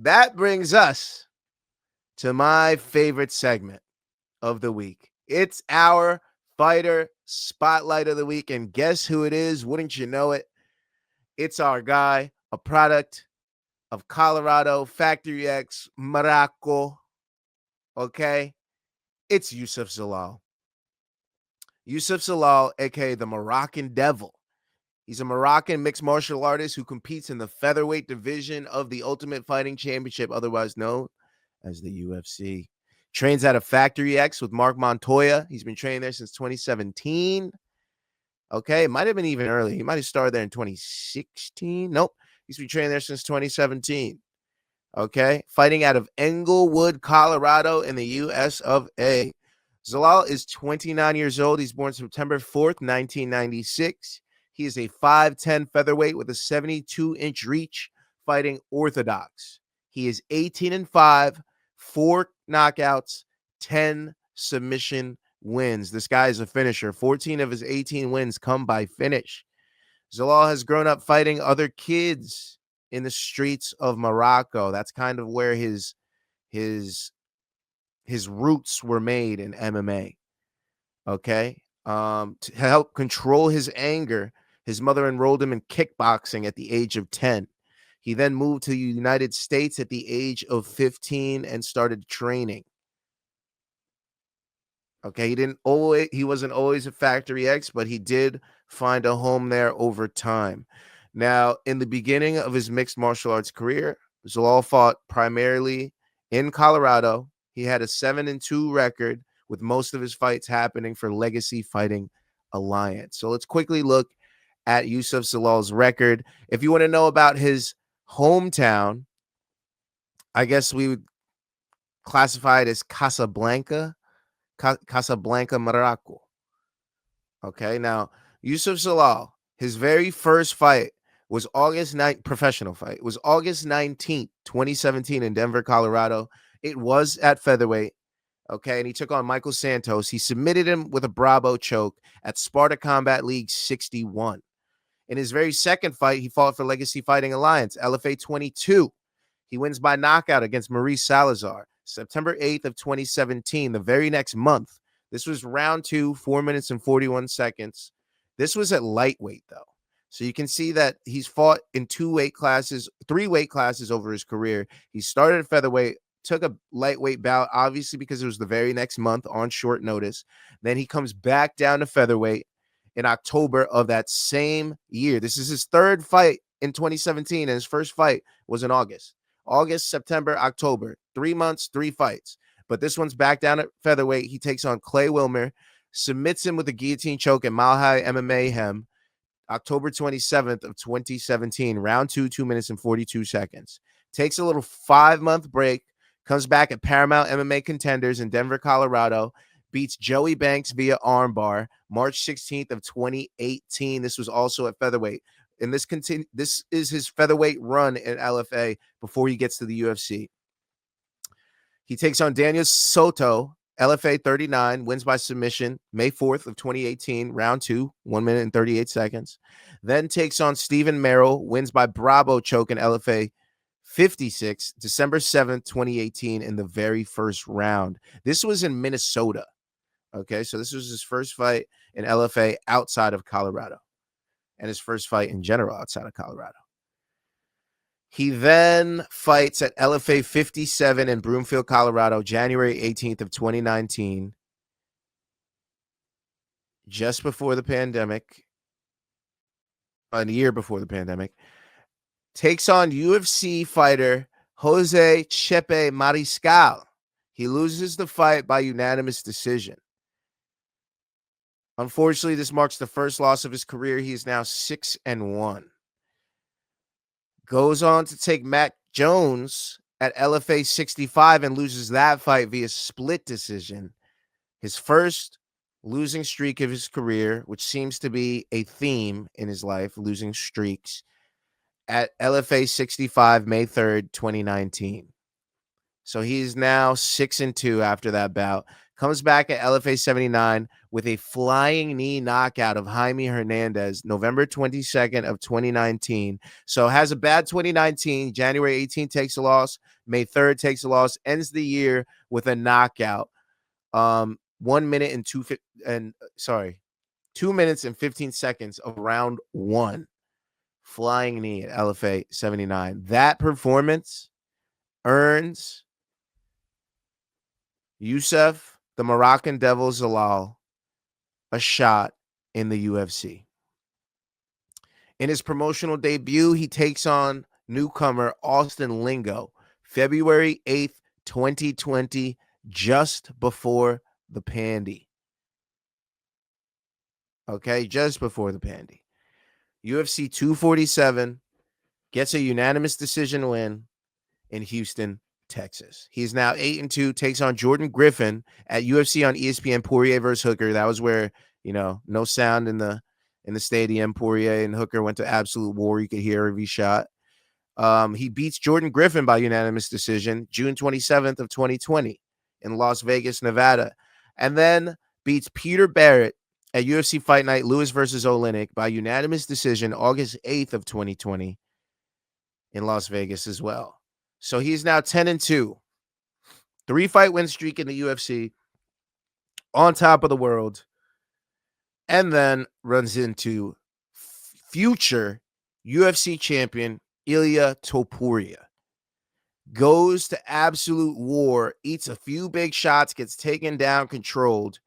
that brings us to my favorite segment of the week. It's our fighter spotlight of the week. And guess who it is? Wouldn't you know it? It's our guy, a product of Colorodo, factoryx, Morocco. Okay. It's youssefzalal. Youssefzalal, aka the Morocan Devil. He's a Moroccan mixed martial artist who competes in the featherweight division of the Ultimate Fighting Championship, otherwise known as the UFC. Trains out of factoryx with Mark Montoya. He's been training there since 2017. Okay, it might have been even earlier. He might have started there in 2016. Nope, he's been training there since 2017. Okay, fighting out of Englewood, Colorado in the US of A. Zalal is 29 years old. He's born September 4th, 1996. He is a 5'10 featherweight with a 72-inch reach, fighting orthodox. He is 18-5, 4 knockouts, 10 submission wins. This guy is a finisher. 14 of his 18 wins come by finish. Zalal has grown up fighting other kids in the streets of Morocco. That's kind of where his roots were made in MMA. Okay. To help control his anger, his mother enrolled him in kickboxing at the age of 10. He then moved to the United States at the age of 15 and started training. Okay, he wasn't always a factoryx, but he did find a home there over time. Now, in the beginning of his mixed martial arts career, Zalal fought primarily in Colorado. He had a 7-2 record, with most of his fights happening for Legacy Fighting Alliance. So let's quickly look at youssefzalal's record. If you want to know about his hometown, I guess we would classify it as Casablanca, Morocco. Okay, now youssefzalal, his very first fight was professional fight was August 19th, 2017 in Denver, Colorado. It was at featherweight. Okay, and he took on Michael Santos. He submitted him with a Bravo choke at Sparta Combat League 61. In his very second fight, he fought for Legacy Fighting Alliance, LFA 22. He wins by knockout against Maurice Salazar, September 8th of 2017, the very next month. This was round 2, 4 minutes and 41 seconds. This was at lightweight, though. So you can see that he's fought in 3 weight classes over his career. He started at featherweight, took a lightweight bout, obviously because it was the very next month on short notice. Then he comes back down to featherweight in October of that same year. This is his third fight in 2017, and his first fight was in August. August, September, October. 3 months, 3 fights. But this one's back down at featherweight. He takes on Clay Wilmer, submits him with a guillotine choke at Mile High MMA October 27th of 2017. Round 2, 2 minutes and 42 seconds. Takes a little 5-month break. Comes back at Paramount MMA Contenders in Denver, Colorado. Beats Joey Banks via armbar March 16th of 2018. This was also at featherweight. And this is his featherweight run at LFA before he gets to the UFC. He takes on Daniel Soto, LFA 39, wins by submission May 4th of 2018, round 2, 1 minute and 38 seconds. Then takes on Stephen Merrill, wins by Bravo choke in LFA 56, December 7th, 2018, in the very first round. This was in Minnesota. Okay, so this was his first fight in LFA outside of Colorado, and his first fight in general outside of Colorado. He then fights at LFA 57 in Broomfield, Colorado, January 18th of 2019, just before the pandemic, a year before the pandemic. Takes on UFC fighter Jose Chepe Mariscal. He loses the fight by unanimous decision. Unfortunately, this marks the first loss of his career. He is now 6-1. Goes on to take Matt Jones at LFA 65 and loses that fight via split decision. His first losing streak of his career, which seems to be a theme in his life, losing streaks, at LFA 65, May 3rd, 2019. So he's now 6-2 after that bout. comes back at LFA 79 with a flying knee knockout of Jaime Hernandez, November 22nd of 2019. So has a bad 2019. January 18th takes a loss. May 3rd takes a loss. Ends the year with a knockout. 1 minute and 2 minutes and 15 seconds of round 1. Flying knee at LFA 79. That performance earns Youssef, the Morocan Devil Zalal, a shot in the UFC. In his promotional debut, he takes on newcomer Austin Lingo, February 8th, 2020, just before the pandy. Okay, just before the pandy. UFC 247 gets a unanimous decision win in Houston, Texas. He's now 8-2, takes on Jordan Griffin at UFC on ESPN, Poirier versus Hooker. That was where, no sound in the stadium. Poirier and Hooker went to absolute war. You could hear every shot. He beats Jordan Griffin by unanimous decision June 27th of 2020 in Las Vegas, Nevada. And then beats Peter Barrett at UFC Fight Night, Lewis versus Oleinik by unanimous decision August 8th of 2020 in Las Vegas as well. So he's now 10-2. 3-fight win streak in the UFC, on top of the world, and then runs into future UFC champion Ilia Topuria. Goes to absolute war, eats a few big shots, gets taken down, controlled,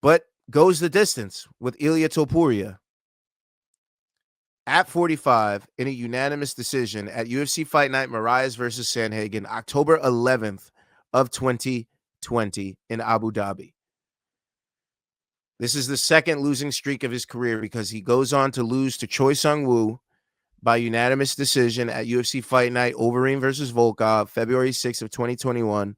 but goes the distance with Ilia Topuria at 45 in a unanimous decision at UFC Fight Night, Marias versus Sanhagen, October 11th of 2020 in Abu Dhabi. This is the second losing streak of his career because he goes on to lose to Choi Sung-woo by unanimous decision at UFC Fight Night, Overeem versus Volkov, February 6th of 2021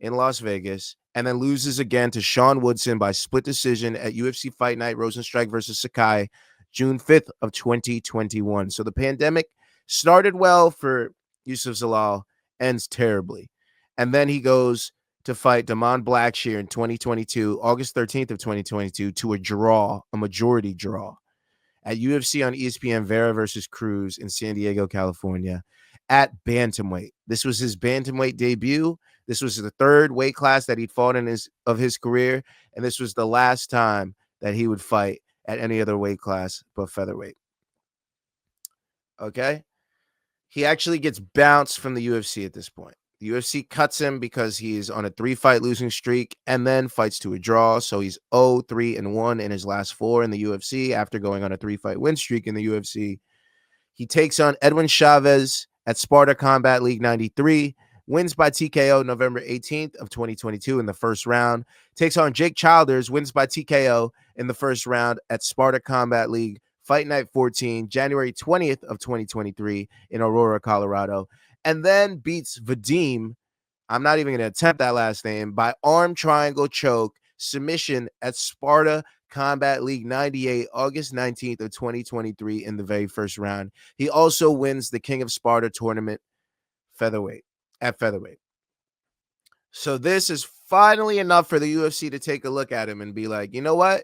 in Las Vegas, and then loses again to Sean Woodson by split decision at UFC Fight Night, Rosenstrike versus Sakai, June 5th of 2021. So the pandemic started well for Youssef Zalal, ends terribly. And then he goes to fight Damon Blackshear in 2022, August 13th of 2022, to a majority draw at UFC on ESPN, Vera versus Cruz in San Diego, California, at bantamweight. This was his bantamweight debut. This was the third weight class that he'd fought in his career, and this was the last time that he would fight at any other weight class but featherweight. Okay? He actually gets bounced from the UFC at this point. The UFC cuts him because he's on a 3-fight losing streak and then fights to a draw. So he's 0-3-1 in his last 4 in the UFC after going on a 3-fight win streak in the UFC. He takes on Edwin Chavez at Sparta Combat League 93, wins by TKO November 18th of 2022 in the first round. Takes on Jake Childers, wins by TKO in the first round at Sparta Combat League Fight Night 14, January 20th of 2023 in Aurora, Colorado. And then beats Vadim, I'm not even going to attempt that last name, by arm triangle choke submission at Sparta Combat League 98, August 19th of 2023 in the very first round. He also wins the King of Sparta tournament at featherweight. So this is finally enough for the UFC to take a look at him and be like, you know what?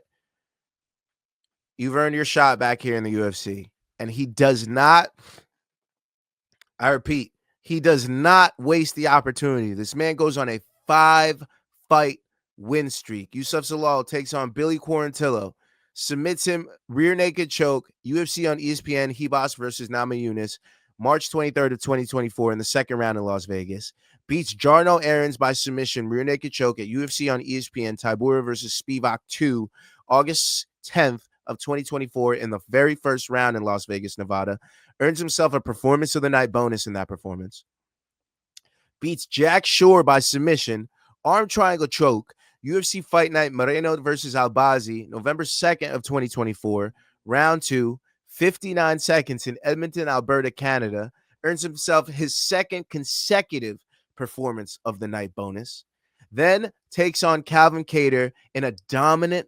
You've earned your shot back here in the UFC. And he does not, I repeat, he does not waste the opportunity. This man goes on a 5-fight win streak. Youssef Zalal takes on Billy Quarantillo, submits him rear naked choke, UFC on ESPN, Hebos versus Namajunas, March 23rd of 2024 in the second round in Las Vegas. Beats Jarno Aarons by submission, rear naked choke at UFC on ESPN, Tybura versus Spivak 2, August 10th of 2024 in the very first round in Las Vegas, Nevada. Earns himself a performance of the night bonus in that performance. Beats Jack Shore by submission, arm triangle choke, UFC Fight Night Moreno versus Albazi, November 2nd of 2024, round 2, 59 seconds in Edmonton, Alberta, Canada. Earns himself his second consecutive performance of the night bonus. Then takes on Calvin Kattar in a dominant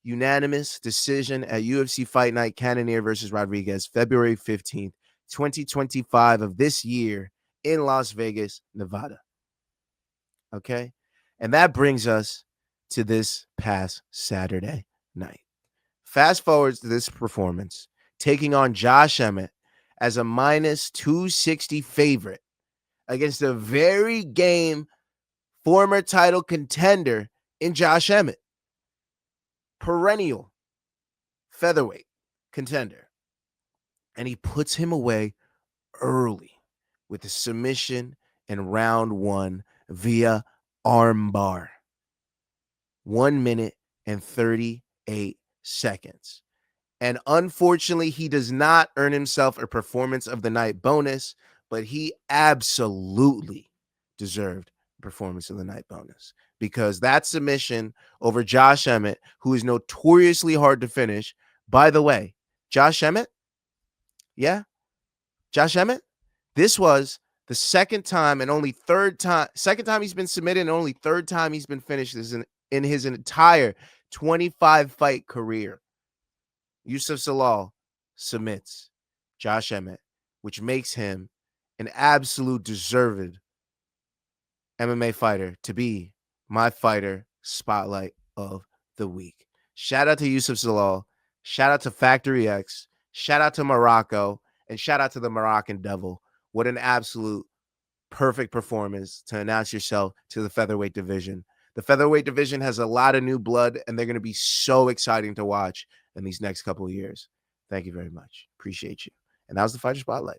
unanimous decision at UFC Fight Night, Cannonier versus Rodriguez, February 15th, 2025 of this year in Las Vegas, Nevada. Okay? And that brings us to this past Saturday night. Fast forward to this performance, taking on Josh Emmett as a minus 260 favorite against a very game former title contender in Josh Emmett, perennial featherweight contender. And he puts him away early with a submission in round one via armbar. 1 minute and 38 seconds. And unfortunately, he does not earn himself a performance of the night bonus, but he absolutely deserved a performance of the night bonus because that submission over Josh Emmett, who is notoriously hard to finish. By the way, Josh Emmett, Josh Emmett, this was the second time he's been submitted and only third time he's been finished in his entire 25 fight career. Youssefzalal submits Josh Emmett, which makes him an absolute deserved MMA fighter to be my fighter spotlight of the week. Shout out to Youssefzalal. Shout out to factoryx. Shout out to Morocco. And shout out to the Morocan Devil. What an absolute perfect performance to announce yourself to the featherweight division. The featherweight division has a lot of new blood, and they're going to be so exciting to watch in these next couple of years. Thank you very much. Appreciate you. And that was the Fighter Spotlight.